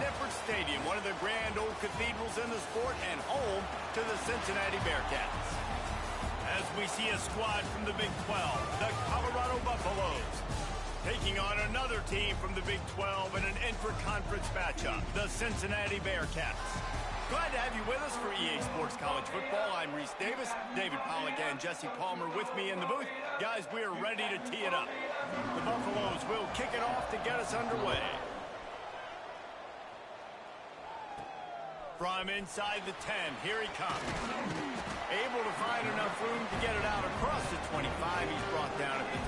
Nippert Stadium, one of the grand old cathedrals in the sport and home to the Cincinnati Bearcats. As we see a squad from the Big 12, the Colorado Buffaloes, taking on another team from the Big 12 in an intra-conference matchup, the Cincinnati Bearcats. Glad to have you with us for EA Sports College Football. I'm Reese Davis, David Pollack, and Jesse Palmer with me in the booth. Guys, we are ready to tee it up. The Buffaloes will kick it off to get us underway. From inside the 10, here he comes. Able to find enough room to get it out across the 25. He's brought down at the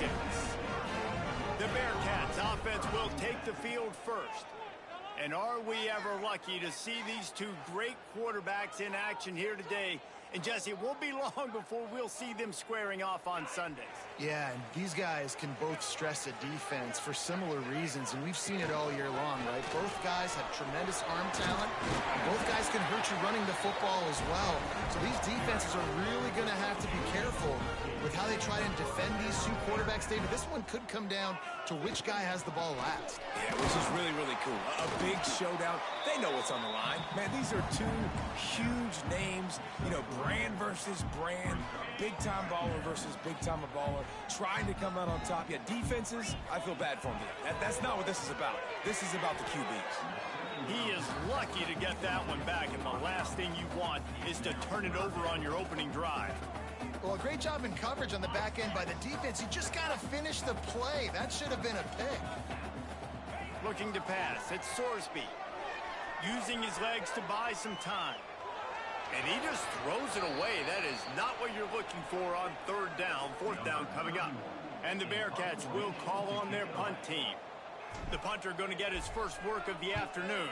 26. The Bearcats offense will take the field first. And are we ever lucky to see these two great quarterbacks in action here today? And Jesse, it won't be long before we'll see them squaring off on Sundays. Yeah, and these guys can both stress a defense for similar reasons, and we've seen it all year long, right? Both guys have tremendous arm talent. Both guys can hurt you running the football as well. So these defenses are really going to have to be careful with how they try and defend these two quarterbacks. David, this one could come down to which guy has the ball last. Yeah, which is really, really cool. A big showdown. They know what's on the line. Man, these are two huge names, you know, brand versus brand, big-time baller versus big-time baller, trying to come out on top. Yeah, defenses, I feel bad for them. That's not what this is about. This is about the QBs. He is lucky to get that one back, and the last thing you want is to turn it over on your opening drive. Well, a great job in coverage on the back end by the defense. You just got to finish the play. That should have been a pick. Looking to pass, it's Sorsby. Using his legs to buy some time. And he just throws it away. That is not what you're looking for on third down, fourth down coming up. And the Bearcats will call on their punt team. The punter going to get his first work of the afternoon.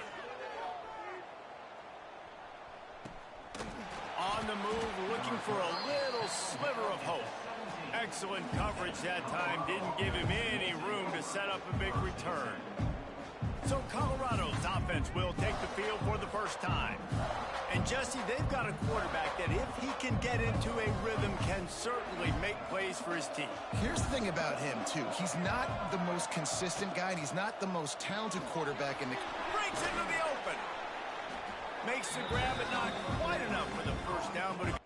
On the move, looking for a little sliver of hope. Excellent coverage that time. Didn't give him any room to set up a big return. So Colorado's offense will take the field for the first time. And Jesse, they've got a quarterback that if he can get into a rhythm can certainly make plays for his team. Here's the thing about him, too. He's not the most consistent guy, and he's not the most talented quarterback in the... Breaks into the open. Makes the grab, but not quite enough for the first down, but...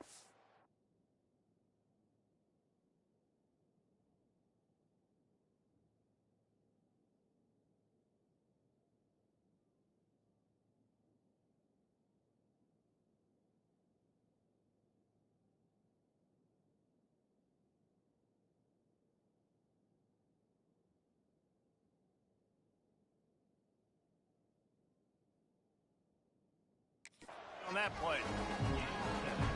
on that play.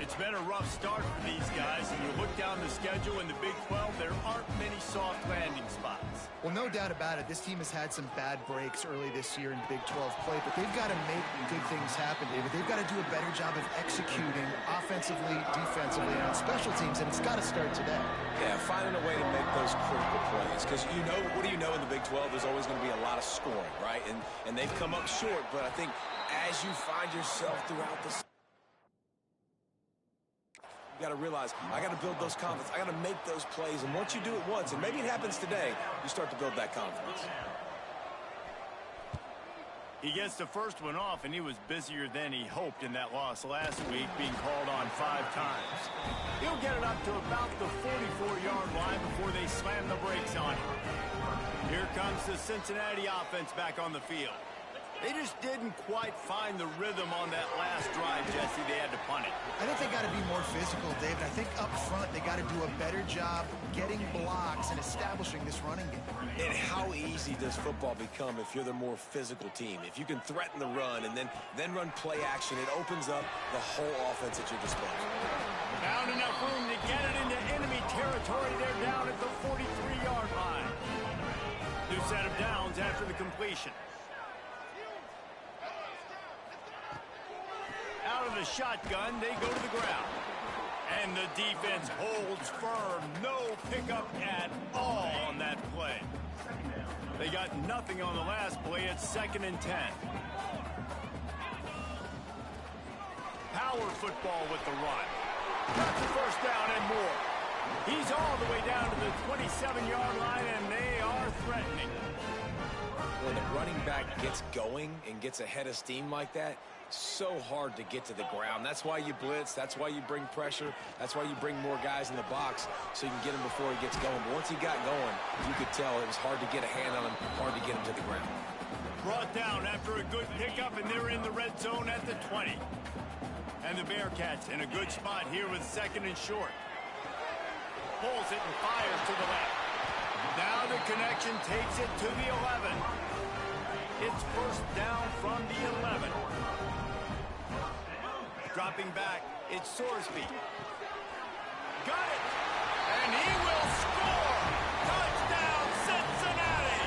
It's been a rough start for these guys, and you look down the schedule in the Big 12, there aren't many soft landing spots. Well, no doubt about it. This team has had some bad breaks early this year in Big 12 play, but they've got to make good things happen, David. They've got to do a better job of executing offensively, defensively, and on special teams, and it's got to start today. Yeah, finding a way to make those critical plays. Because, you know, what do you know in the Big 12? There's always going to be a lot of scoring, right? And they've come up short, but I think as you find yourself throughout the... You got to realize, I got to build those confidence. I got to make those plays. And once you do it once, and maybe it happens today, you start to build that confidence. He gets the first one off, and he was busier than he hoped in that loss last week, being called on 5 times. He'll get it up to about the 44-yard line before they slam the brakes on him. Here comes the Cincinnati offense back on the field. They just didn't quite find the rhythm on that last drive, Jesse. They had to punt it. I think they got to be more physical, David. I think up front they got to do a better job getting blocks and establishing this running game. And how easy does football become if you're the more physical team? If you can threaten the run and then run play action, it opens up the whole offense at your disposal. Found enough room to get it into enemy territory. They're down at the 43-yard line. New set of downs after the completion. Out of the shotgun, they go to the ground. And the defense holds firm. No pickup at all on that play. They got nothing on the last play. It's 2nd and 10. Power football with the run. Got the first down and more. He's all the way down to the 27-yard line, and they are threatening. when a running back gets going and gets ahead of steam like that, so hard to get to the ground. That's why you blitz. That's why you bring pressure. That's why you bring more guys in the box so you can get him before he gets going. But once he got going, you could tell it was hard to get a hand on him, hard to get him to the ground. Brought down after a good pickup, and they're in the red zone at the 20. And the Bearcats in a good spot here with 2nd and short. Pulls it and fires to the left. Now the connection takes it to the 11. It's first down from the 11. Dropping back, it's Sorsby. Got it! And he will score! Touchdown, Cincinnati!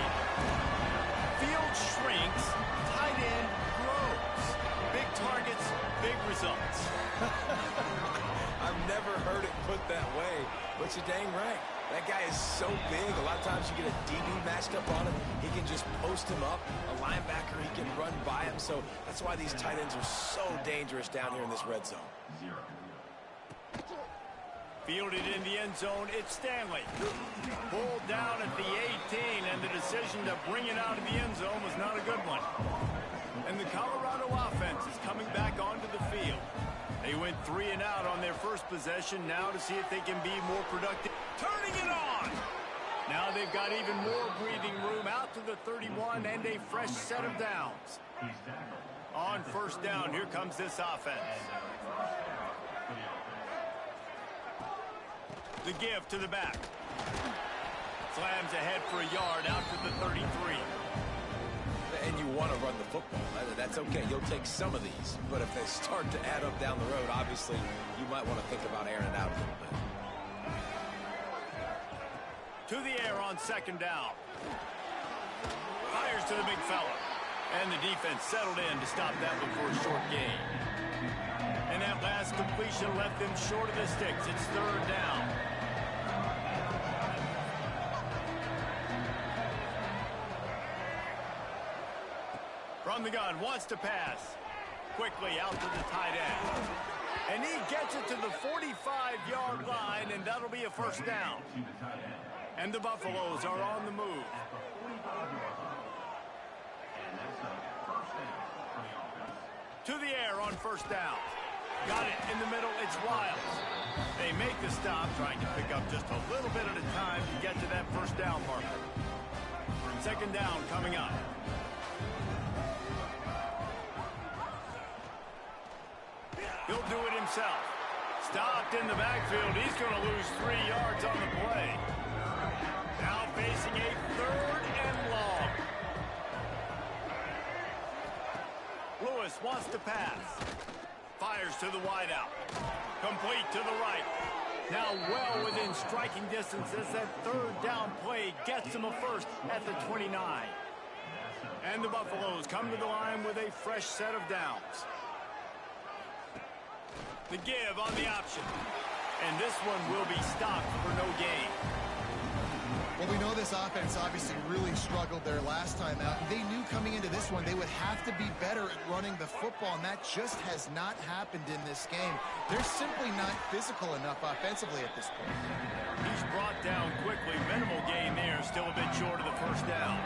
Field shrinks, tight end grows. Big targets, big results. I've never heard it put that way, but you're dang right. That guy is so big. A lot of times you get a DB matched up on him. He can just post him up. A linebacker, he can run by him. So that's why these tight ends are so dangerous down here in this red zone. Fielded in the end zone, it's Stanley. Pulled down at the 18, and the decision to bring it out of the end zone was not a good one. And the Colorado offense is coming back onto the field. They went 3 and out on their first possession, now to see if they can be more productive. Turning it on! Now they've got even more breathing room out to the 31 and a fresh set of downs. On first down, here comes this offense. The give to the back. Slams ahead for a yard out to the 33. And you want to run the football. That's okay. You'll take some of these. But if they start to add up down the road, obviously, you might want to think about airing it out a little bit. To the air on 2nd down. Fires to the big fella. And the defense settled in to stop that one for a short gain. And that last completion left them short of the sticks. It's 3rd down. From the gun, wants to pass. Quickly out to the tight end. And he gets it to the 45-yard line, and that'll be a first down. And the Buffaloes are on the move. To the air on first down. Got it in the middle, it's Wiles. They make the stop, trying to pick up just a little bit at a time to get to that first down marker. 2nd down coming up. He'll do it himself. Stopped in the backfield. He's going to lose 3 yards on the play. Now facing a 3rd and long. Lewis wants to pass. Fires to the wideout. Complete to the right. Now well within striking distance as that 3rd down play gets him a first at the 29. And the Buffaloes come to the line with a fresh set of downs. The give on the option. And this one will be stopped for no gain. Well, we know this offense obviously really struggled their last time out. And they knew coming into this one they would have to be better at running the football, and that just has not happened in this game. They're simply not physical enough offensively at this point. He's brought down quickly. Minimal gain there, still a bit short of the first down.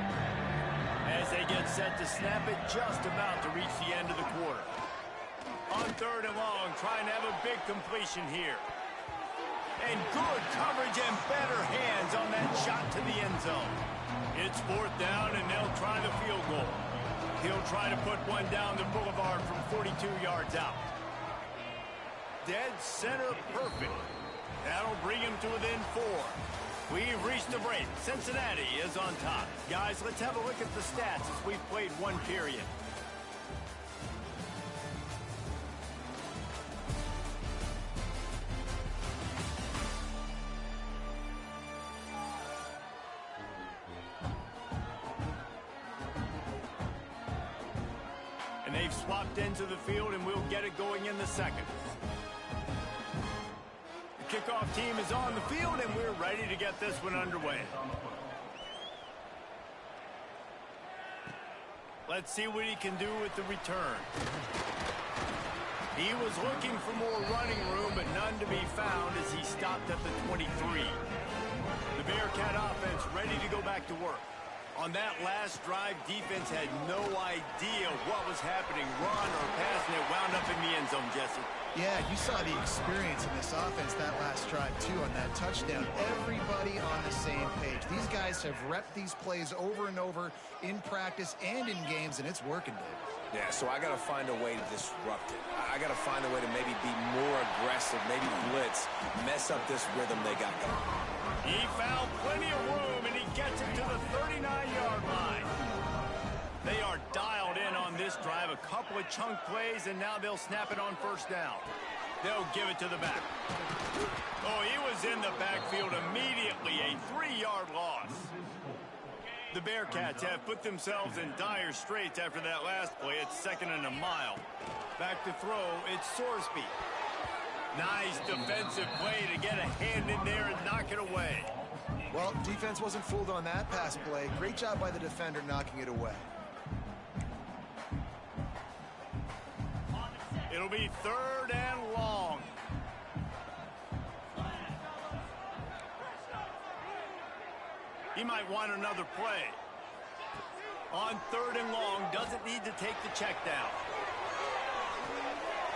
As they get set to snap it, just about to reach the end of the quarter. On 3rd and long, trying to have a big completion here. And good coverage and better hands on that shot to the end zone. It's 4th down, and they'll try the field goal. He'll try to put one down the boulevard from 42 yards out. Dead center perfect. That'll bring him to within 4. We've reached the break. Cincinnati is on top. Guys, let's have a look at the stats as we've played 1 period. And they've swapped into the field, and we'll get it going in the 2nd. The kickoff team is on the field, and we're ready to get this one underway. Let's see what he can do with the return. He was looking for more running room, but none to be found as he stopped at the 23. The Bearcat offense ready to go back to work. On that last drive, defense had no idea what was happening. Run or pass, and it wound up in the end zone, Jesse. Yeah, you saw the experience in this offense that last drive, too, on that touchdown. Everybody on the same page. These guys have repped these plays over and over in practice and in games, and it's working, Dave. Yeah, so I got to find a way to disrupt it. I got to find a way to maybe be more aggressive, maybe blitz, mess up this rhythm they got going. He found plenty of room, and he gets it to the 39-yard line. They are dialed in on this drive. A couple of chunk plays, and now they'll snap it on first down. They'll give it to the back. Oh, he was in the backfield immediately. A 3-yard loss. The Bearcats have put themselves in dire straits after that last play. It's 2nd and a mile. Back to throw, it's Sorsby. Nice defensive play to get a hand in there and knock it away. Well, defense wasn't fooled on that pass play. Great job by the defender knocking it away. It'll be 3rd and long. He might want another play. On 3rd and long, doesn't need to take the check down.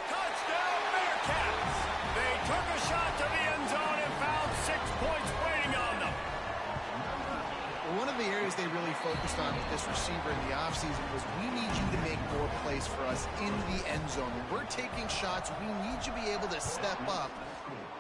Touchdown, Bearcats! They took a shot to the end zone and found 6 points waiting on them. One of the areas they really focused on with this receiver in the offseason was we need you to make more plays for us in the end zone. When we're taking shots, we need you to be able to step up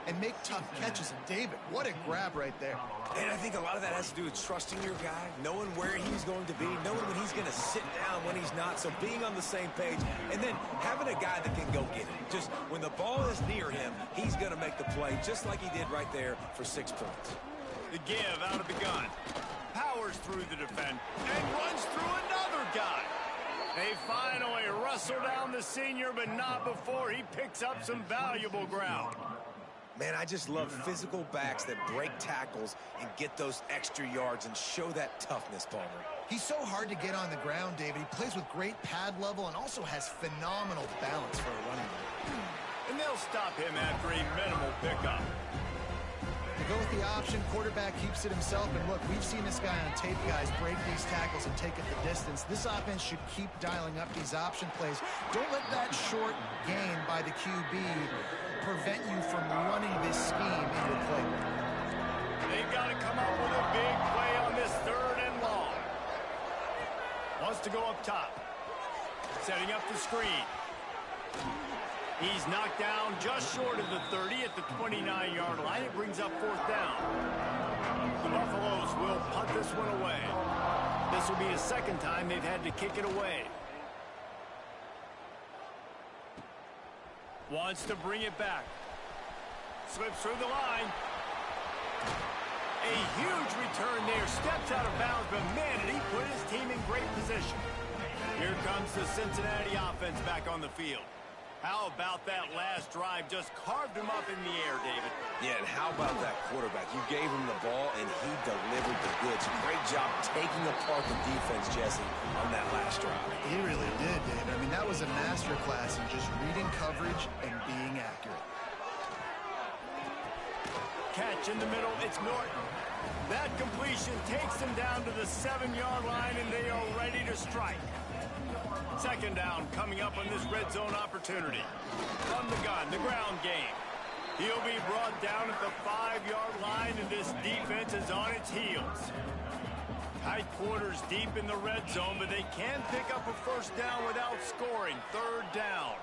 and make tough catches. And David, what a grab right there. And I think a lot of that has to do with trusting your guy, knowing where he's going to be, knowing when he's going to sit down, when he's not, so being on the same page, and then having a guy that can go get it. Just when the ball is near him, he's going to make the play, just like he did right there for 6 points. The give out of the gun. Powers through the defense and runs through another guy. They finally wrestle down the senior, but not before he picks up some valuable ground. Man, I just love physical backs that break tackles and get those extra yards and show that toughness, Palmer. He's so hard to get on the ground, David. He plays with great pad level and also has phenomenal balance for a running back. And they'll stop him after a minimal pickup. To go with the option, quarterback keeps it himself. And look, we've seen this guy on tape, guys, break these tackles and take it the distance. This offense should keep dialing up these option plays. Don't let that short gain by the QB prevent you from running this scheme into play. They've got to come up with a big play on this 3rd and long. Wants to go up top. Setting up the screen. He's knocked down just short of the 30 at the 29-yard line. It brings up 4th down. The Buffaloes will punt this one away. This will be the 2nd time they've had to kick it away. Wants to bring it back. Slips through the line. A huge return there. Steps out of bounds, but man, did he put his team in great position. Here comes the Cincinnati offense back on the field. How about that last drive? Just carved him up in the air, David. Yeah, and how about that quarterback? You gave him the ball, and he delivered the goods. Great job taking apart the defense, Jesse, on that last drive. He really did, David. I mean, that was a masterclass in just reading coverage and being accurate. Catch in the middle. It's Norton. That completion takes them down to the 7-yard line, and they are ready to strike. 2nd down coming up on this red zone opportunity. From the gun, the ground game. He'll be brought down at the 5-yard line, and this defense is on its heels. Tight quarters deep in the red zone, but they can pick up a first down without scoring. 3rd down.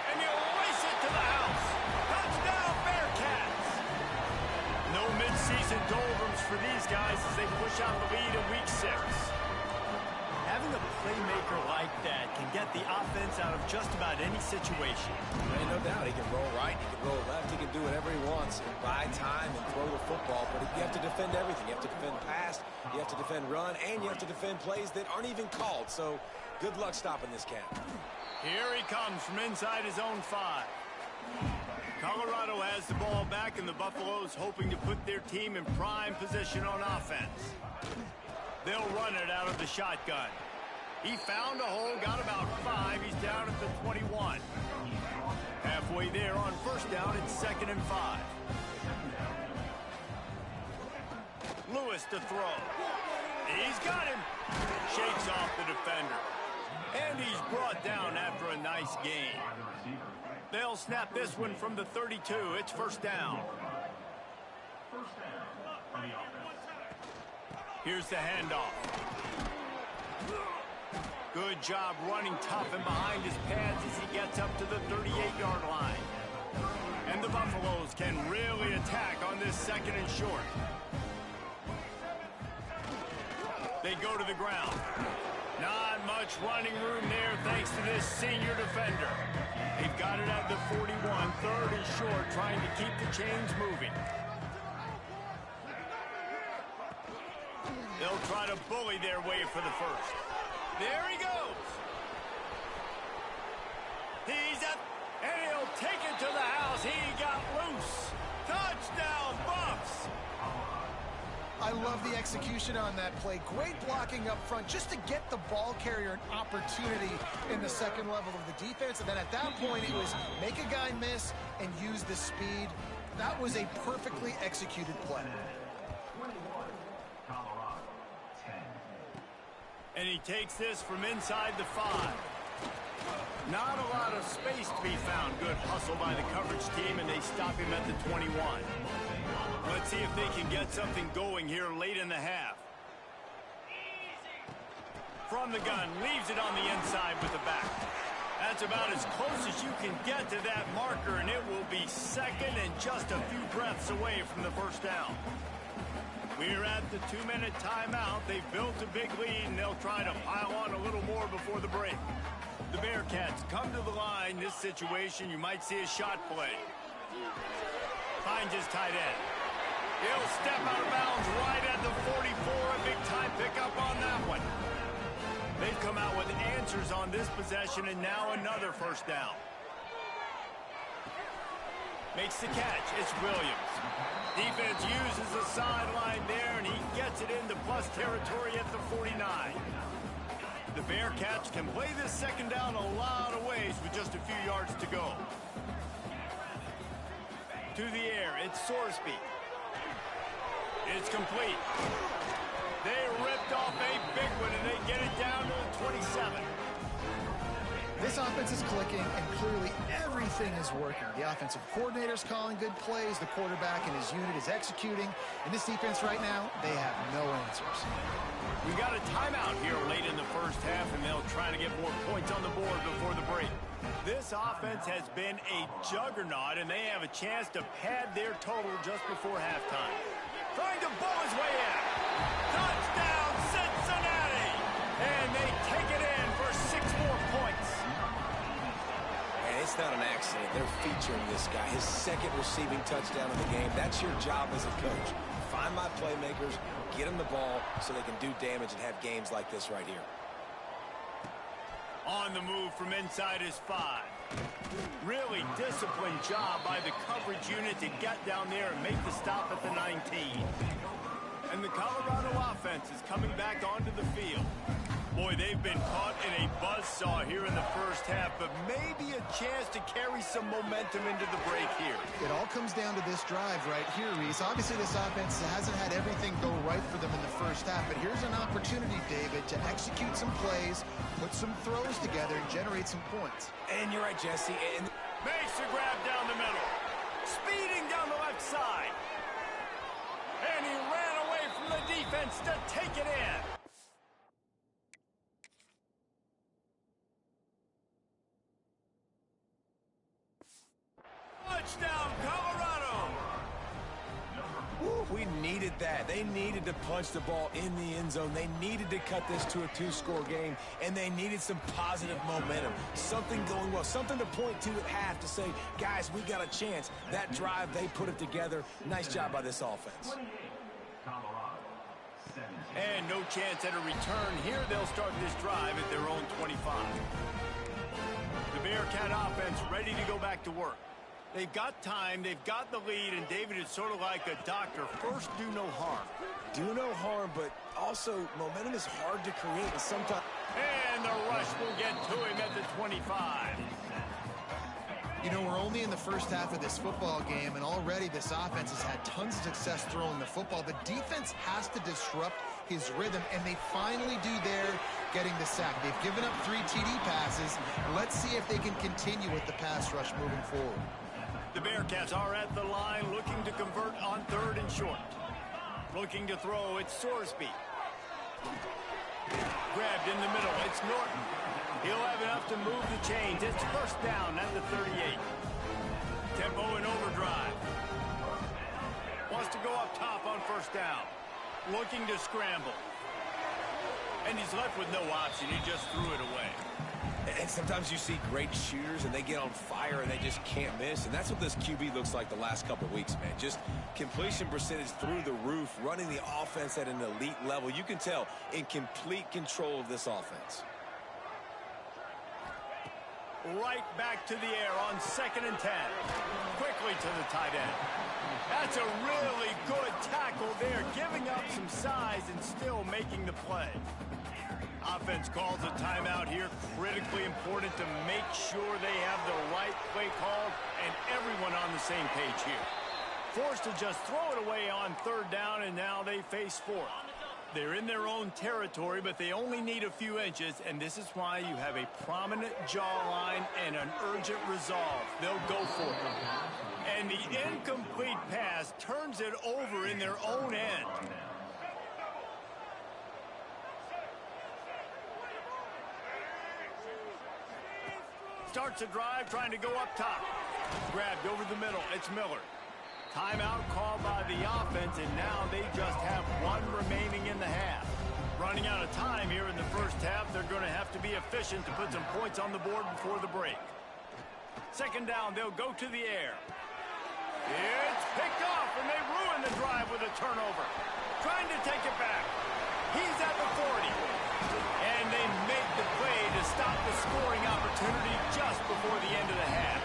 And you race it to the house. Touchdown, Bearcats! No midseason doldrums for these guys as they push out the lead in week 6. Having a playmaker like that can get the offense out of just about any situation. Ain't no doubt. He can roll right, he can roll left, he can do whatever he wants and buy time and throw the football, but you have to defend everything. You have to defend pass, you have to defend run, and you have to defend plays that aren't even called. So good luck stopping this cat. Here he comes from inside his own 5. Colorado has the ball back, and the Buffaloes hoping to put their team in prime position on offense. They'll run it out of the shotgun. He found a hole, got about 5. He's down at the 21. Halfway there on first down, it's 2nd and 5. Lewis to throw. He's got him. Shakes off the defender. And he's brought down after a nice gain. They'll snap this one from the 32. It's first down. Here's the handoff. Good job running tough and behind his pads as he gets up to the 38-yard line. And the Buffaloes can really attack on this second and short. They go to the ground. Not much running room there thanks to this senior defender. They've got it at the 41, third and short, trying to keep the chains moving. They'll try to bully their way for the first. There he goes. He's up, and he'll take it to the house. He got loose. Touchdown, Buffs. I love the execution on that play. Great blocking up front just to get the ball carrier an opportunity in the second level of the defense. And then at that point, it was make a guy miss and use the speed. That was a perfectly executed play. And he takes this from inside the 5. Not a lot of space to be found. Good hustle by the coverage team, and they stop him at the 21. Let's see if they can get something going here late in the half. From the gun, leaves it on the inside with the back. That's about as close as you can get to that marker, and it will be second and just a few breaths away from the first down. We're at the 2-minute timeout. They've built a big lead, and they'll try to pile on a little more before the break. The Bearcats come to the line. This situation, you might see a shot play. Finds his tight end. He'll step out of bounds right at the 44. A big-time pickup on that one. They've come out with answers on this possession, and now another first down. Makes the catch. It's Williams. Defense uses the sideline there, and he gets it into plus territory at the 49. The Bearcats can play this second down a lot of ways with just a few yards to go. To the air, it's Sorsby. It's complete. They ripped off a big one, and they get it down to the 27. This offense is clicking, and clearly everything is working. The offensive coordinator's calling good plays. The quarterback and his unit is executing. And this defense right now, they have no answers. We got a timeout here late in the first half, and they'll try to get more points on the board before the break. This offense has been a juggernaut, and they have a chance to pad their total just before halftime. Trying to bowl his way in. Touchdown, Cincinnati! And they take it in for 6 more points. And it's not an accident. They're featuring this guy. His second receiving touchdown of the game. That's your job as a coach. Find my playmakers, get them the ball so they can do damage and have games like this right here. On the move from inside his 5. Really disciplined job by the coverage unit to get down there and make the stop at the 19. And the Colorado offense is coming back onto the field. Boy, they've been caught in a buzzsaw here in the first half, but maybe a chance to carry some momentum into the break here. It all comes down to this drive right here, Reese. Obviously, this offense hasn't had everything go right for them in the first half, but here's an opportunity, David, to execute some plays, put some throws together, and generate some points. And you're right, Jesse. And makes the grab down the middle. Speeding down the left side. And he ran away from the defense to take it in. Touchdown, Colorado! Woo, we needed that. They needed to punch the ball in the end zone. They needed to cut this to a 2-score game, and they needed some positive momentum. Something going well, something to point to at half to say, guys, we got a chance. That drive, they put it together. Nice job by this offense. And no chance at a return. Here they'll start this drive at their own 25. The Bearcat offense ready to go back to work. They've got time, they've got the lead, and David is sort of like a doctor. First, do no harm. Do no harm, but also momentum is hard to create, and sometimes... And the rush will get to him at the 25. You know, we're only in the first half of this football game, and already this offense has had tons of success throwing the football. The defense has to disrupt his rhythm, and they finally do there, getting the sack. They've given up 3 TD passes. Let's see if they can continue with the pass rush moving forward. The Bearcats are at the line looking to convert on 3rd and short. Looking to throw, it's Sorsby. Grabbed in the middle, it's Norton. He'll have enough to move the chains. It's first down at the 38. Tempo and overdrive. Wants to go up top on first down. Looking to scramble. And he's left with no option. He just threw it away. And sometimes you see great shooters and they get on fire and they just can't miss. And that's what this QB looks like the last couple of weeks, man. Just completion percentage through the roof, running the offense at an elite level. You can tell in complete control of this offense. Right back to the air on 2nd and 10. Quickly to the tight end. That's a really good tackle there, giving up some size and still making the play. Offense calls a timeout here. Critically important to make sure they have the right play called and everyone on the same page here. Forced to just throw it away on 3rd down, and now they face 4th. They're in their own territory, but they only need a few inches, and this is why you have a prominent jawline and an urgent resolve. They'll go for it. And the incomplete pass turns it over in their own end. Starts a drive trying to go up top. Grabbed over the middle. It's Miller. Timeout called by the offense, and now they just have 1 remaining in the half. Running out of time here in the first half. They're going to have to be efficient to put some points on the board before the break. 2nd down, they'll go to the air. It's picked off, and they ruin the drive with a turnover. Trying to take it back. He's at the 40. And they make the play to stop the scoring opportunity just before the end of the half.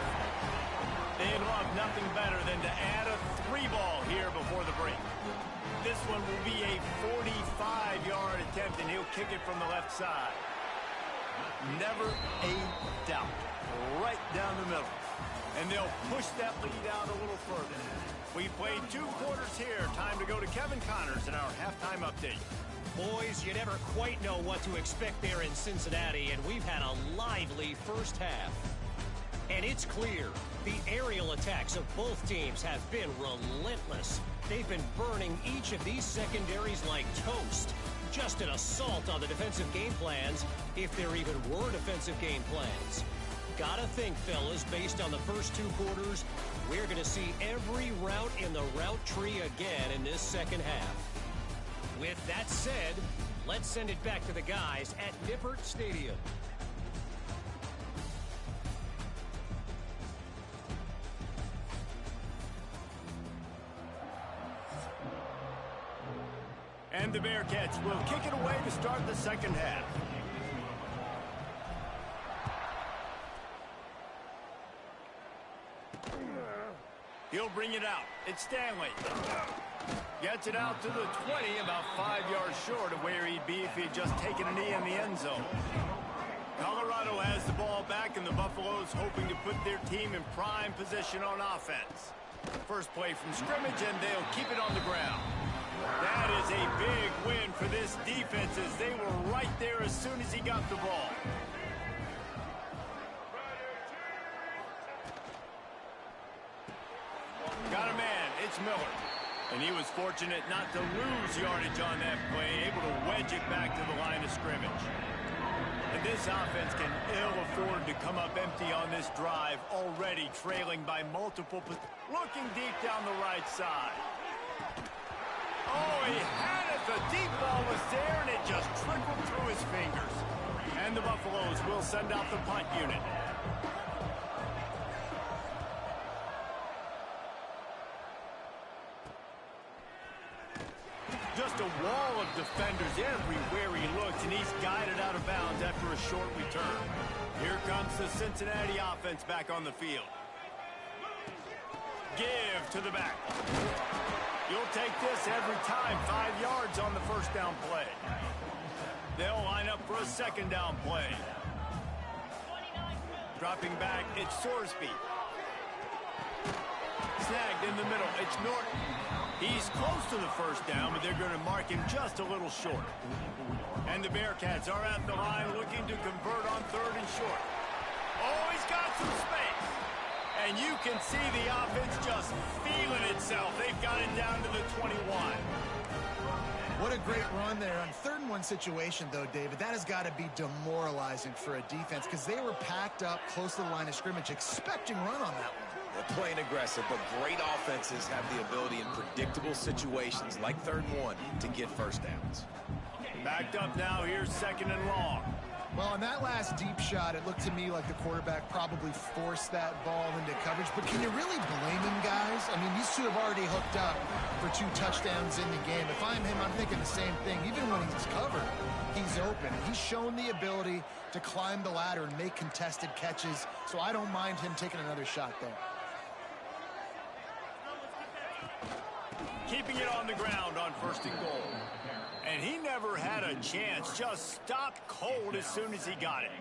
They'd love nothing better than to add a 3-ball here before the break. This one will be a 45-yard attempt, and he'll kick it from the left side. Never a doubt. Right down the middle. And they'll push that lead out a little further. We played 2 quarters here. Time to go to Kevin Connors in our halftime update. Boys, you never quite know what to expect there in Cincinnati, and we've had a lively first half. And it's clear, the aerial attacks of both teams have been relentless. They've been burning each of these secondaries like toast. Just an assault on the defensive game plans, if there even were defensive game plans. Gotta think, fellas, based on the first 2 quarters, we're going to see every route in the route tree again in this second half. With that said, let's send it back to the guys at Nippert Stadium. And the Bearcats will kick it away to start the second half. He'll bring it out. It's Stanley. Gets it out to the 20, about 5 yards short of where he'd be if he'd just taken a knee in the end zone. Colorado has the ball back, and the Buffaloes hoping to put their team in prime position on offense. First play from scrimmage, and they'll keep it on the ground. That is a big win for this defense, as they were right there as soon as he got the ball. Got a man, it's Miller. And he was fortunate not to lose yardage on that play, able to wedge it back to the line of scrimmage. And this offense can ill afford to come up empty on this drive, already trailing by multiple. Looking deep down the right side. Oh, he had it. The deep ball was there, and it just trickled through his fingers. And the Buffaloes will send out the punt unit. Just a wall of defenders everywhere he looks, and he's guided out of bounds after a short return. Here comes the Cincinnati offense back on the field. Give to the back. You'll take this every time. 5 yards on the first down play. They'll line up for a second down play. Dropping back, it's Sorsby. Snagged in the middle. It's Norton. He's close to the first down, but they're going to mark him just a little short. And the Bearcats are at the line looking to convert on 3rd and short. Oh, he's got some space. And you can see the offense just feeling itself. They've got it down to the 21. What a great run there. On 3rd and 1 situation, though, David, that has got to be demoralizing for a defense because they were packed up close to the line of scrimmage, expecting run on that one. They're playing aggressive, but great offenses have the ability in predictable situations like 3rd and 1 to get first downs. Backed up now. Here's 2nd and long. Well, on that last deep shot, it looked to me like the quarterback probably forced that ball into coverage. But can you really blame him, guys? I mean, these two have already hooked up for 2 touchdowns in the game. If I'm him, I'm thinking the same thing. Even when he's covered, he's open. He's shown the ability to climb the ladder and make contested catches. So I don't mind him taking another shot there. Keeping it on the ground on 1st and goal. And he never had a chance. Just stopped cold as soon as he got it.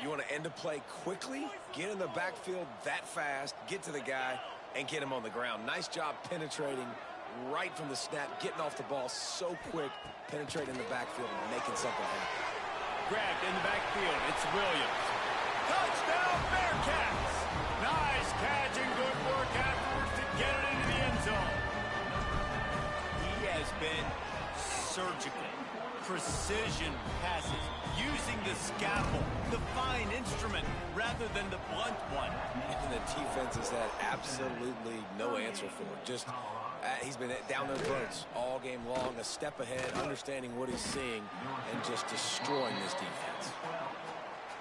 You want to end a play quickly, get in the backfield that fast, get to the guy, and get him on the ground. Nice job penetrating right from the snap, getting off the ball so quick, penetrating the backfield and making something happen. Grabbed in the backfield. It's Williams. Touchdown, Bearcats! Nice catch and good work afterwards to get it into the end zone. He has been surgical. Precision passes, using the scalpel, the fine instrument, rather than the blunt one. And the defense has had absolutely no answer for it. Just, he's been down their throats all game long, a step ahead, understanding what he's seeing, and just destroying this defense.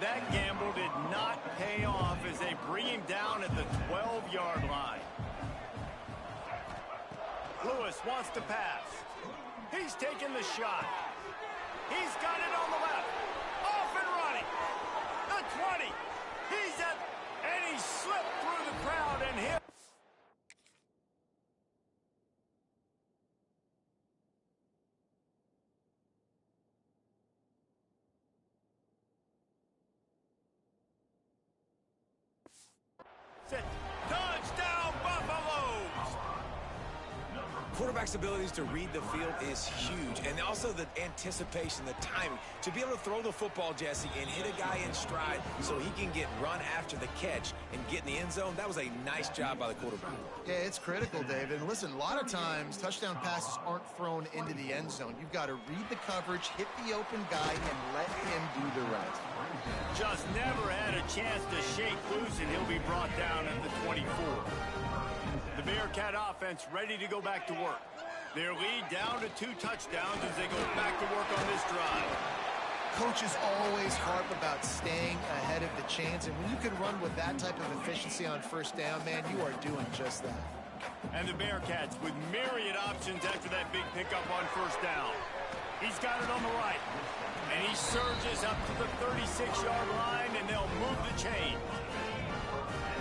That gamble did not pay off as they bring him down at the 12-yard line. Lewis wants to pass. He's taking the shot. He's got it on the left. Off and running. The 20. He's at, and he slipped through the crowd and hit. Touchdown, Buffaloes! Quarterback's abilities to read the field is huge, and also the anticipation, the timing. To be able to throw the football, Jesse, and hit a guy in stride so he can get run after the catch and get in the end zone, that was a nice job by the quarterback. Yeah, it's critical, David. And listen, a lot of times touchdown passes aren't thrown into the end zone. You've got to read the coverage, hit the open guy, and let him do the rest. Just never had a chance to shake loose, and he'll be brought down at the 24. The Bearcat offense ready to go back to work. Their lead down to 2 touchdowns as they go back to work on this drive. Coaches always harp about staying ahead of the chains, and when you can run with that type of efficiency on first down, man, you are doing just that. And the Bearcats with myriad options after that big pickup on first down. He's got it on the right. And he surges up to the 36-yard line, and they'll move the chain.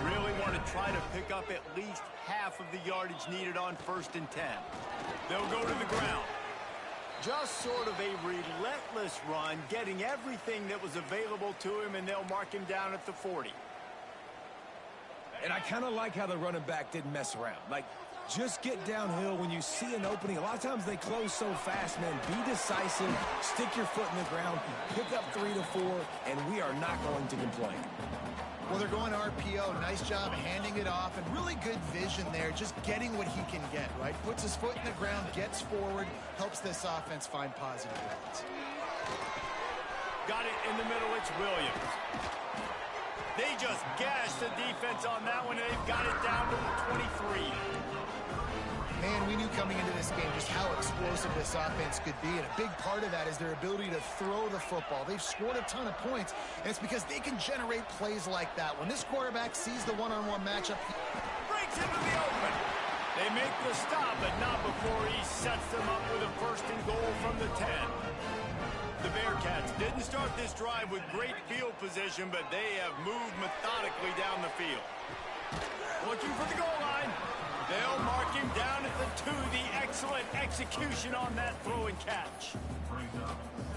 Really want to try to pick up at least half of the yardage needed on 1st and 10. They'll go to the ground. Just sort of a relentless run, getting everything that was available to him, and they'll mark him down at the 40. And I kind of like how the running back didn't mess around. Like, just get downhill when you see an opening. A lot of times they close so fast, man. Be decisive, stick your foot in the ground, pick up 3 to 4, and we are not going to complain. Well, they're going RPO. Nice job handing it off, and really good vision there, just getting what he can get, right? Puts his foot in the ground, gets forward, helps this offense find positive yards. Got it in the middle. It's Williams. They just gashed the defense on that one, and they've got it down to the 23. Man, we knew coming into this game just how explosive this offense could be, and a big part of that is their ability to throw the football. They've scored a ton of points, and it's because they can generate plays like that. When this quarterback sees the one-on-one matchup, Breaks into the open. They make the stop, but not before he sets them up with a 1st and goal from the 10. The Bearcats didn't start this drive with great field position, but they have moved methodically down the field. Looking for the goal line. They'll mark him down at the 2. The excellent execution on that throw and catch.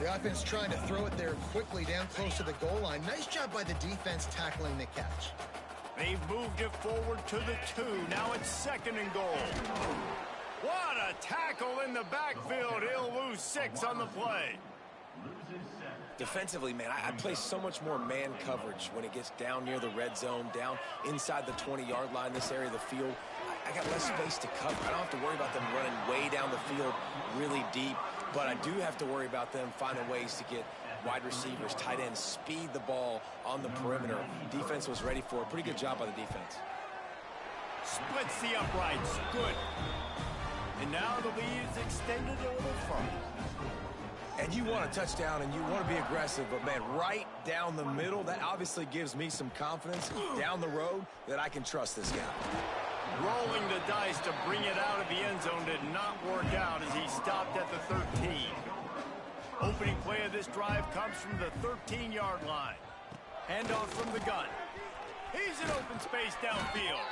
the offense trying to throw it there quickly down close to the goal line. Nice job by the defense tackling the catch. They've moved it forward to the 2. Now it's 2nd and goal. What a tackle in the backfield. He'll lose 6 on the play. Defensively, man, I play so much more man coverage when it gets down near the red zone, down inside the 20-yard line, this area of the field. I got less space to cover. I don't have to worry about them running way down the field really deep, but I do have to worry about them finding ways to get wide receivers, tight ends, speed the ball on the perimeter. Defense was ready for it. Pretty good job by the defense. Splits the uprights. Good. And now the lead is extended a little further. And you want a touchdown and you want to be aggressive, but, man, right down the middle, that obviously gives me some confidence down the road that I can trust this guy. Rolling the dice to bring it out of the end zone did not work out as he stopped at the 13. Opening play of this drive comes from the 13-yard line. Handoff from the gun. He's in open space downfield.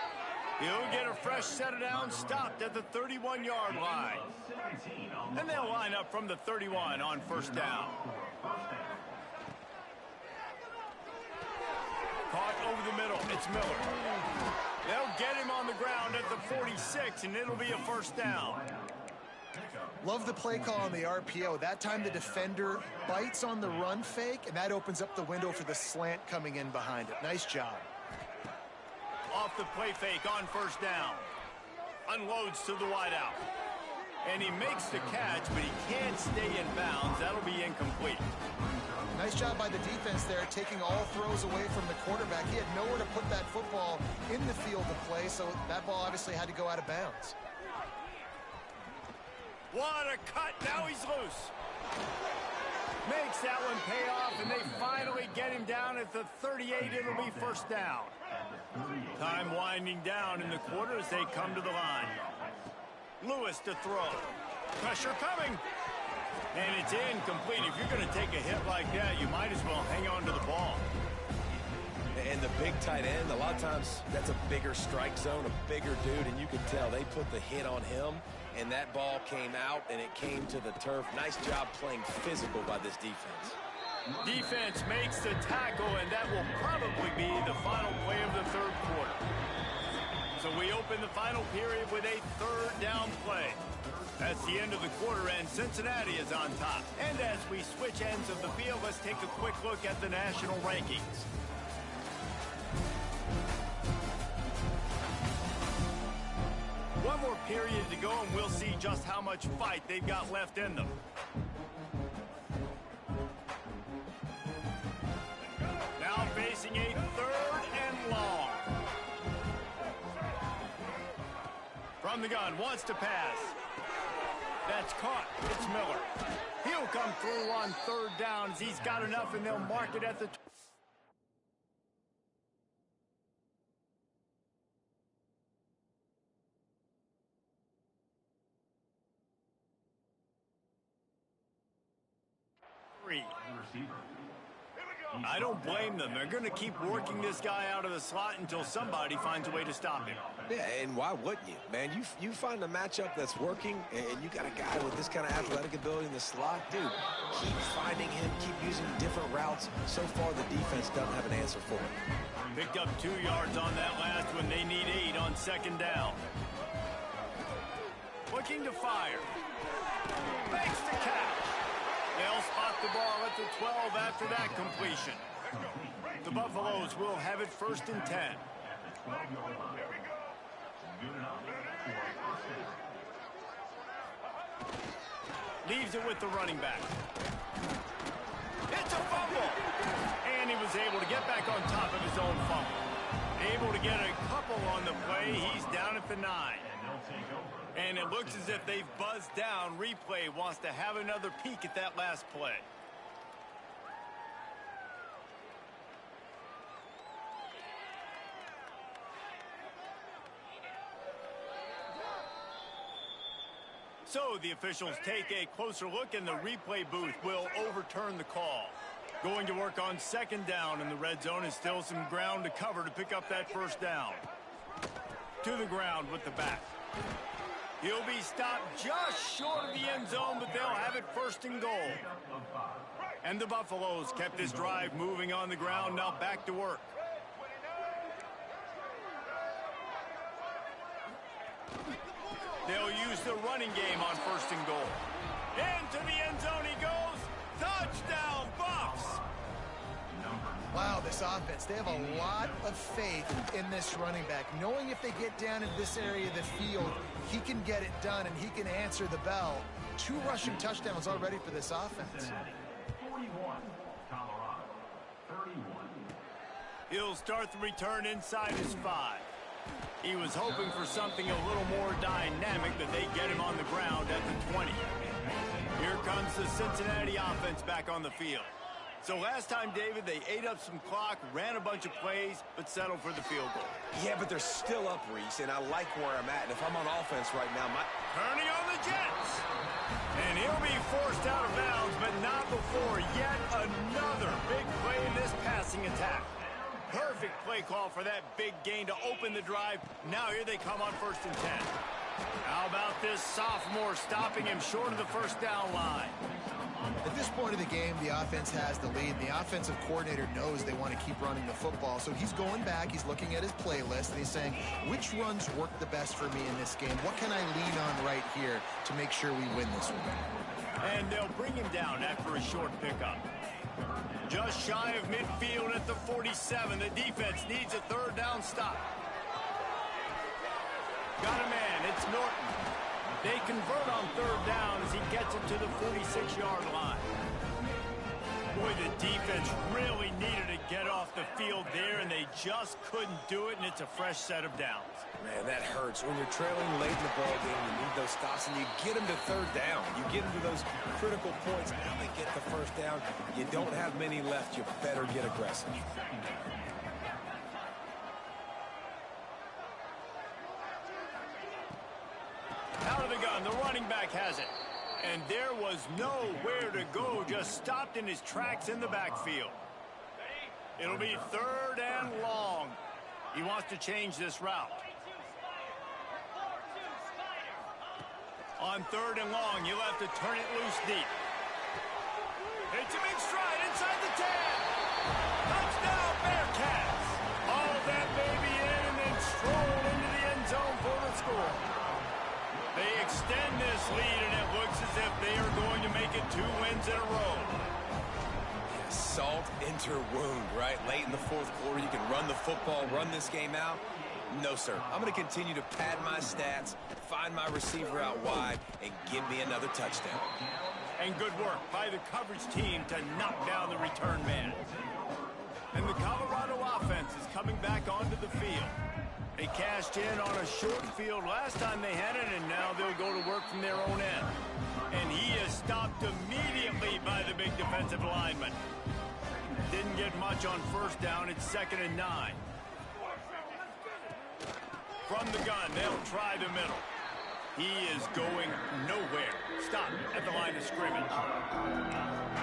He'll get a fresh set of downs, stopped at the 31-yard line. And they'll line up from the 31 on 1st down. Caught over the middle. It's Miller. They'll get him on the ground at the 46, and it'll be a 1st down. Love the play call on the RPO. That time the defender bites on the run fake, and that opens up the window for the slant coming in behind it. Nice job. Off the play fake on 1st down. Unloads to the wideout. And he makes the catch, but he can't stay in bounds. That'll be incomplete. Nice job by the defense there, taking all throws away from the quarterback. He had nowhere to put that football in the field to play, so that ball obviously had to go out of bounds. What a cut. Now he's loose. Makes that one pay off, and they finally get him down at the 38. It'll be 1st down. Time winding down in the quarter as they come to the line. Lewis to throw. Pressure coming. And it's incomplete. If you're going to take a hit like that, you might as well hang on to the ball. And the big tight end, a lot of times that's a bigger strike zone, a bigger dude, and you can tell they put the hit on him, and that ball came out, and it came to the turf. Nice job playing physical by this defense. Defense makes the tackle, and that will probably be the final play of the 3rd quarter. So we open the final period with a 3rd down play. That's the end of the quarter, and Cincinnati is on top. And as we switch ends of the field, let's take a quick look at the national rankings. One more period to go, and we'll see just how much fight they've got left in them. Now facing a 3rd and long. From the gun, wants to pass. That's caught. It's Miller. He'll come through on 3rd down as he's got enough, and they'll mark it at the 3. I don't blame them. They're going to keep working this guy out of the slot until somebody finds a way to stop him. Yeah, and why wouldn't you? Man, you find a matchup that's working, and you got a guy with this kind of athletic ability in the slot. Dude, keep finding him, keep using different routes. So far, the defense doesn't have an answer for it. Picked up 2 yards on that last one. They need 8 on 2nd down. Looking to fire. Makes the catch. They'll spot the ball at the 12 after that completion. The Buffaloes will have it 1st and 10. Leaves it with the running back. It's a fumble. And he was able to get back on top of his own fumble. Able to get a couple on the play. He's down at the 9. And it looks as if they've buzzed down. Replay wants to have another peek at that last play. So the officials take a closer look, and the replay booth will overturn the call. Going to work on 2nd down in the red zone, and still some ground to cover to pick up that 1st down. To the ground with the back. He'll be stopped just short of the end zone, but they'll have it 1st and goal. And the Buffaloes kept this drive moving on the ground. Now back to work. They'll use the running game on 1st and goal. Into the end zone he goes. Touchdown, Bucks! Wow, this offense, they have a lot of faith in this running back, knowing if they get down in this area of the field, he can get it done and he can answer the bell. 2 rushing touchdowns already for this offense. 41, Colorado, 31. He'll start the return inside his 5. He was hoping for something a little more dynamic, but they get him on the ground at the 20. Here comes the Cincinnati offense back on the field. So last time, David, they ate up some clock, ran a bunch of plays, but settled for the field goal. Yeah, but they're still up, Reese, and I like where I'm at. And if I'm on offense right now, Turning on the Jets. And he'll be forced out of bounds, but not before yet another big play in this passing attack. Perfect play call for that big gain to open the drive. Now here they come on 1st and 10. How about this sophomore stopping him short of the 1st down line? At this point of the game, the offense has the lead. The offensive coordinator knows they want to keep running the football. So he's going back, he's looking at his playlist, and he's saying, which runs work the best for me in this game? What can I lean on right here to make sure we win this one? And they'll bring him down after a short pickup. Just shy of midfield at the 47. The defense needs a 3rd down stop. Got a man, it's Norton. They convert on 3rd down as he gets it to the 46-yard line. Boy, the defense really needed to get off the field there, and they just couldn't do it, and it's a fresh set of downs. man, that hurts. When you're trailing late in the ball game, you need those stops, and you get them to 3rd down. You get them to those critical points. Now they get the 1st down. You don't have many left. You better get aggressive. Out of the gun, the running back has it. And there was nowhere to go, just stopped in his tracks in the backfield. It'll be 3rd and long. He wants to change this route. On 3rd and long, you'll have to turn it loose deep. Hits him in stride inside the 10. Touchdown, Bearcats. Haul that baby in and then stroll into the end zone for the score. They extend this lead, and it looks as if they are going to make it 2 wins in a row. Salt into wound, right? Late in the 4th quarter, you can run the football, run this game out. No, sir. I'm going to continue to pad my stats, find my receiver out wide, and give me another touchdown. And good work by the coverage team to knock down the return man. And the Colorado offense is coming back onto the field. They cashed in on a short field last time they had it, and now they'll go to work from their own end. And he is stopped immediately by the big defensive lineman. Didn't get much on 1st down. It's 2nd and 9. From the gun, they'll try the middle. He is going nowhere. Stop at the line of scrimmage.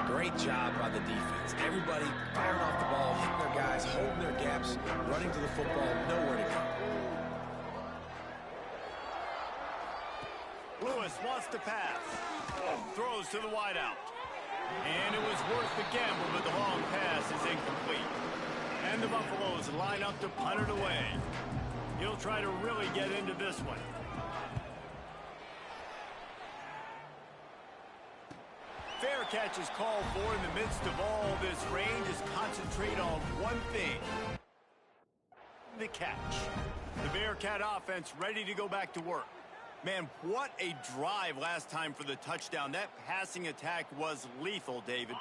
Great job by the defense. Everybody firing off the ball, hitting their guys, holding their gaps, running to the football, nowhere to go. Lewis wants to pass. Throws to the wideout. And it was worth the gamble, but the long pass is incomplete. And the Buffaloes line up to punt it away. He'll try to really get into this one. Fair catch is called for in the midst of all this rain. Just concentrate on one thing. The catch. The Bearcat offense ready to go back to work. Man, what a drive last time for the touchdown. That passing attack was lethal, David.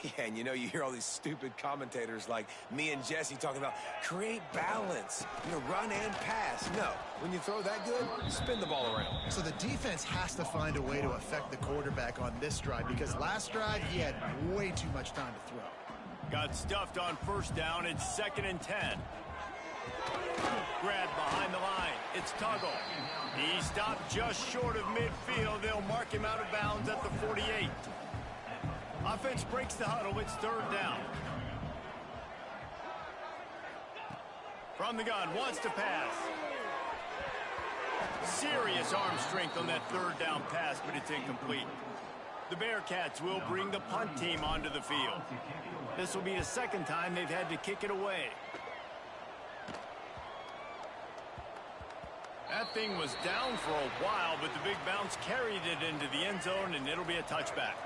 Yeah, and you hear all these stupid commentators like me and Jesse talking about create balance, run and pass. No, when you throw that good, spin the ball around. So the defense has to find a way to affect the quarterback on this drive, because last drive he had way too much time to throw. Got stuffed on 1st down. It's 2nd and 10. Grab behind the line. It's Tuggle. He stopped just short of midfield. They'll mark him out of bounds at the 48. Offense breaks the huddle. It's 3rd down. From the gun, wants to pass. Serious arm strength on that 3rd down pass, but it's incomplete. The Bearcats will bring the punt team onto the field. This will be the 2nd time they've had to kick it away. That thing was down for a while, but the big bounce carried it into the end zone, and it'll be a touchback.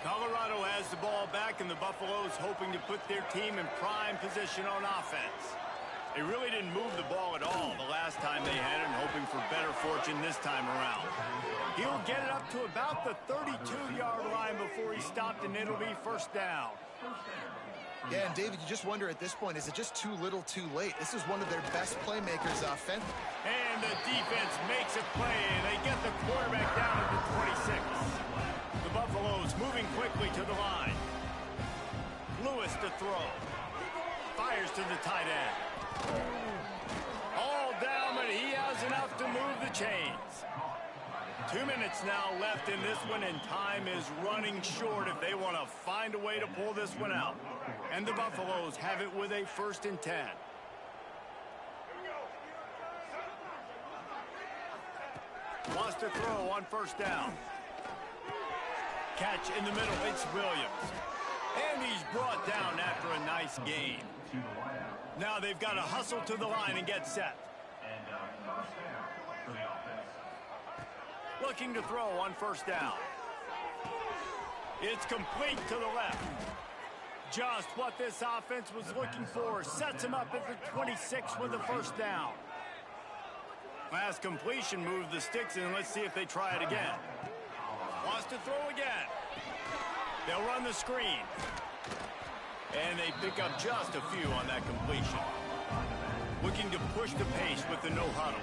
Colorado has the ball back, and the Buffaloes hoping to put their team in prime position on offense. They really didn't move the ball at all the last time they had it, and hoping for better fortune this time around. He'll get it up to about the 32-yard line before he stopped, and it'll be first down. Yeah, and David, you just wonder at this point, is it just too little too late? This is one of their best playmakers offensively. And the defense makes a play. They get the quarterback down at the 26. The Buffaloes moving quickly to the line. Lewis to throw. Fires to the tight end. All down, but he has enough to move the chains. 2 minutes now left in this one, and time is running short if they want to find a way to pull this one out. And the Buffaloes have it with a 1st and 10. Wants to throw on 1st down. Catch in the middle, it's Williams. And he's brought down after a nice gain. Now they've got to hustle to the line and get set. Looking to throw on 1st down. It's complete to the left. Just what this offense was looking for. Sets him up at the 26 with the 1st down. Last completion moved the sticks, and let's see if they try it again. Wants to throw again. They'll run the screen. And they pick up just a few on that completion. Looking to push the pace with the no huddle.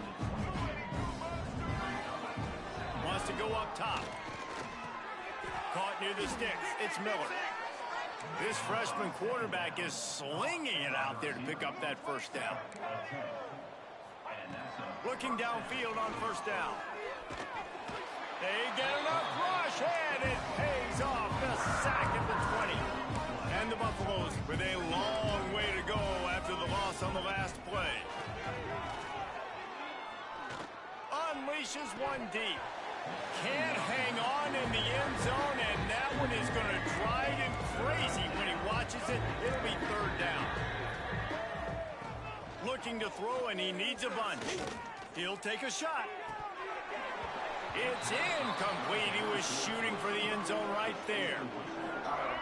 Wants to go up top. Caught near the sticks. It's Miller. This freshman quarterback is slinging it out there to pick up that 1st down. Looking downfield on 1st down. They get enough rush, and it pays off. The sack at the 20. And the Buffaloes with a long way to go after the loss on the last play. Unleashes one deep. Can't hang on in the end zone, and that one is going to drive him crazy when he watches it. It'll be 3rd down. Looking to throw, and he needs a bunch. He'll take a shot. It's incomplete. He was shooting for the end zone right there.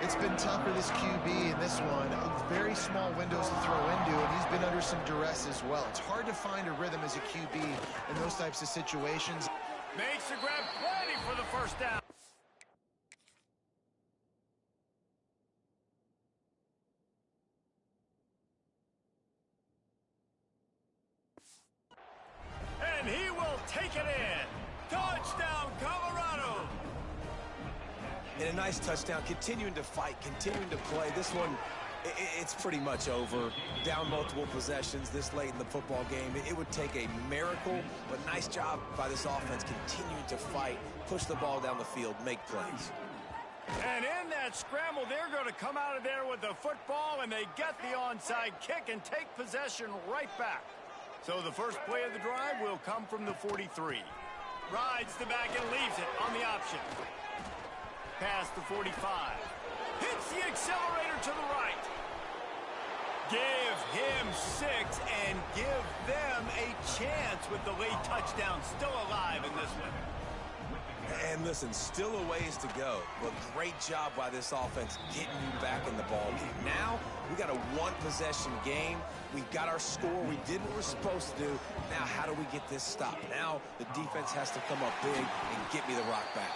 It's been tough for this QB in this one. Very small windows to throw into, and he's been under some duress as well. It's hard to find a rhythm as a QB in those types of situations. Makes the grab, plenty for the 1st down. And he will take it in. Touchdown, Colorado. And a nice touchdown, continuing to fight, continuing to play. This one, it's pretty much over. Down multiple possessions this late in the football game. It would take a miracle, but nice job by this offense continuing to fight, push the ball down the field, make plays. And in that scramble, they're going to come out of there with the football, and they get the onside kick and take possession right back. So the first play of the drive will come from the 43. Rides the back and leaves it on the option. Past the 45. Hits the accelerator to the right. Give him 6 and give them a chance with the late touchdown still alive in this one. And listen, still a ways to go, but great job by this offense getting you back in the ball game. Now, we got a one-possession game. We got our score. We did what we're supposed to do. Now, how do we get this stopped? Now, the defense has to come up big and get me the rock back.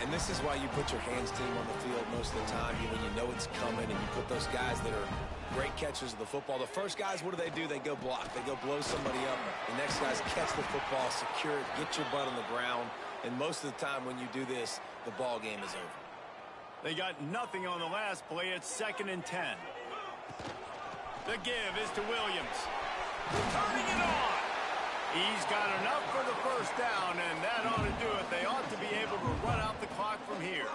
And this is why you put your hands team on the field most of the time, when you know it's coming, and you put those guys that are great catchers of the football. The first guys, what do? They go block. They go blow somebody up. The next guys catch the football, secure it, get your butt on the ground. And most of the time when you do this, the ball game is over. They got nothing on the last play. It's 2nd and 10. The give is to Williams. Turning it on. He's got enough for the 1st down, and that ought to do it. They ought to be able to run out the clock from here.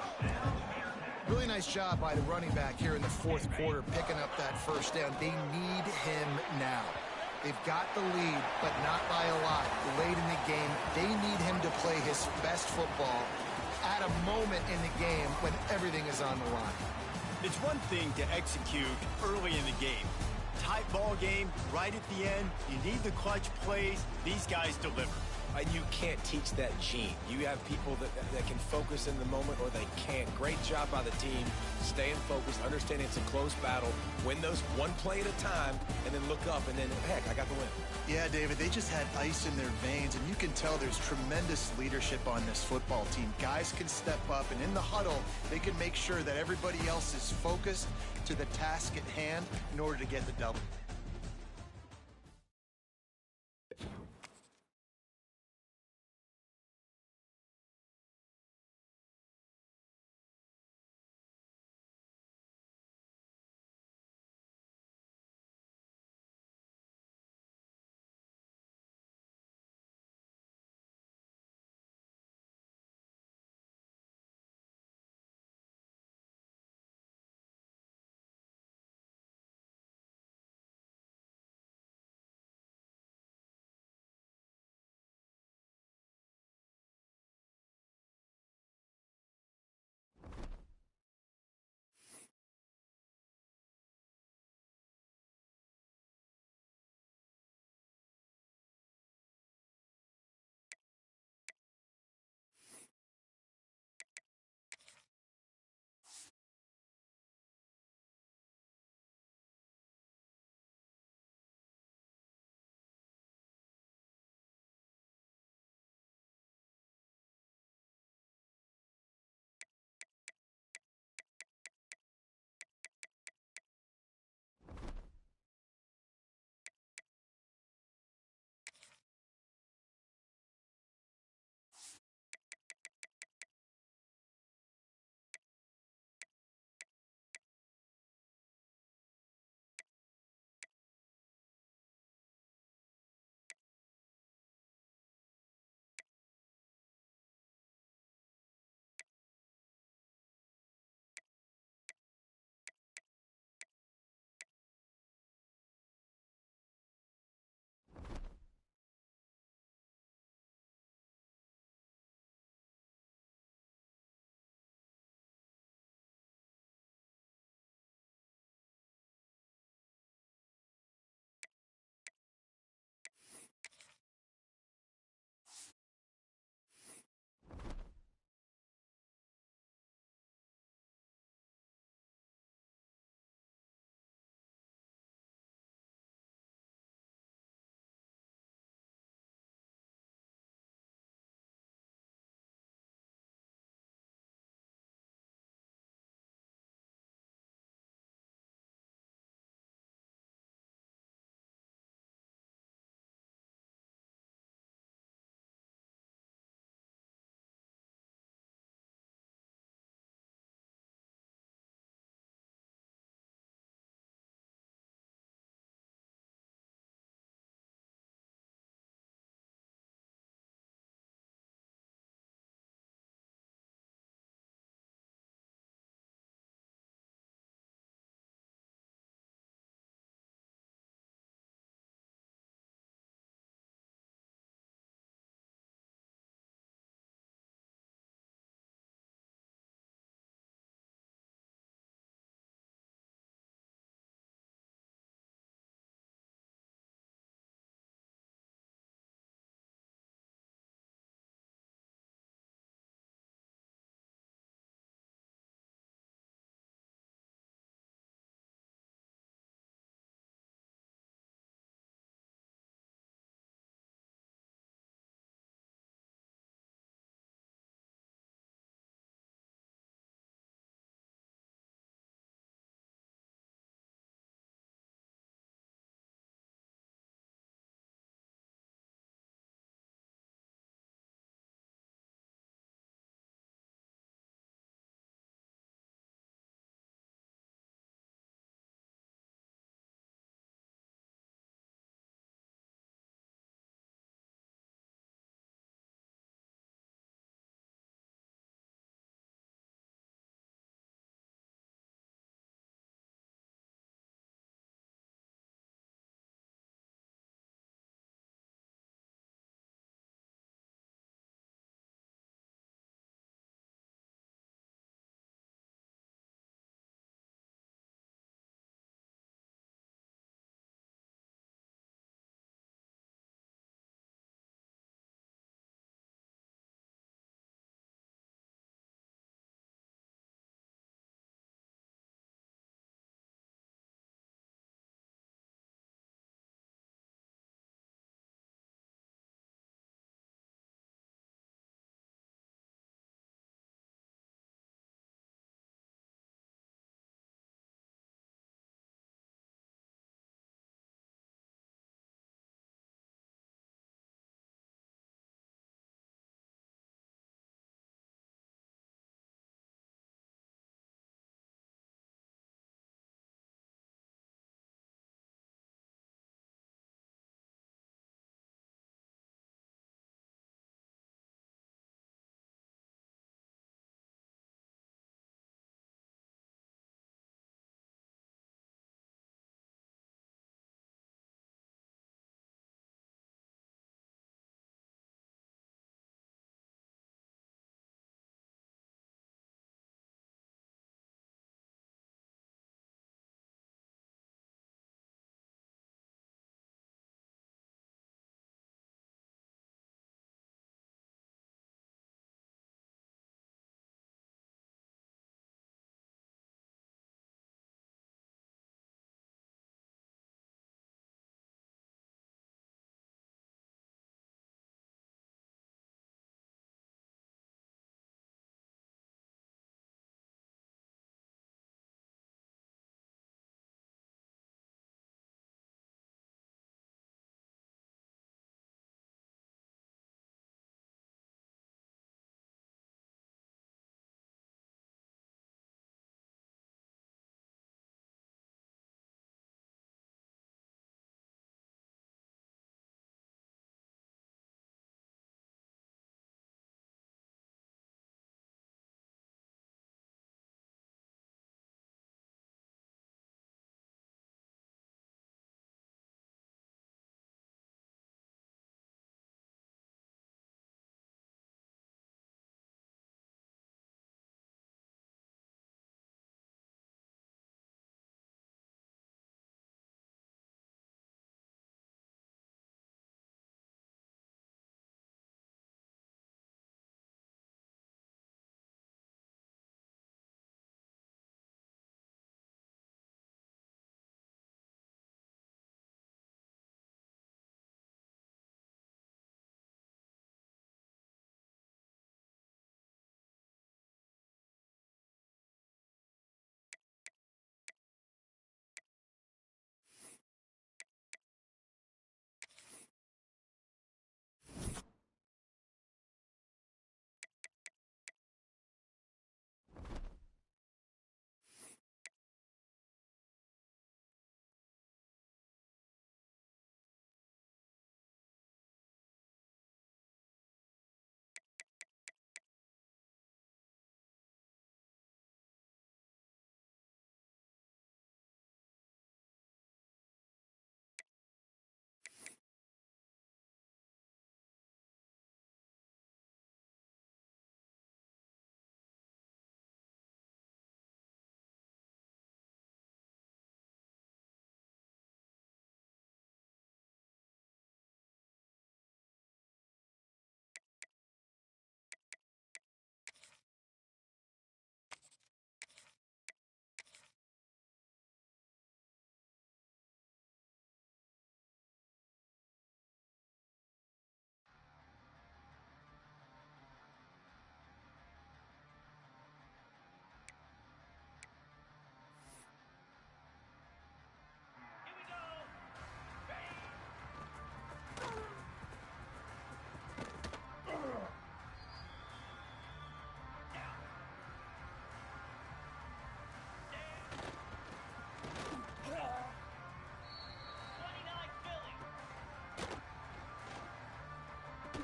Really nice job by the running back here in the 4th quarter, picking up that 1st down. They need him now. They've got the lead, but not by a lot. Late in the game, they need him to play his best football at a moment in the game when everything is on the line. It's one thing to execute early in the game, Tight ball game, right at the end. You need the clutch plays. These guys deliver. And you can't teach that gene. You have people that can focus in the moment or they can't. Great job by the team, staying focused, understanding it's a close battle, win those one play at a time, and then look up, and then, heck, I got the win. Yeah, David, they just had ice in their veins, and you can tell there's tremendous leadership on this football team. Guys can step up, and in the huddle, they can make sure that everybody else is focused to the task at hand in order to get the double.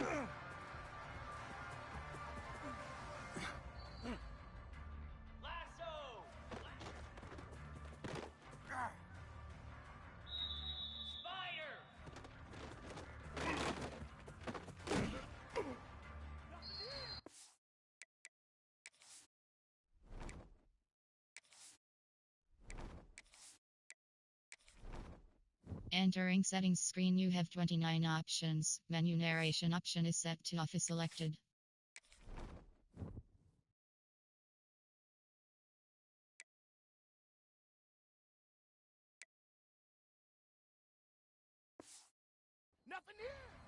Lasso! Spider! Entering settings screen, you have 29 options. Menu narration option is set to off is selected. Nothing here.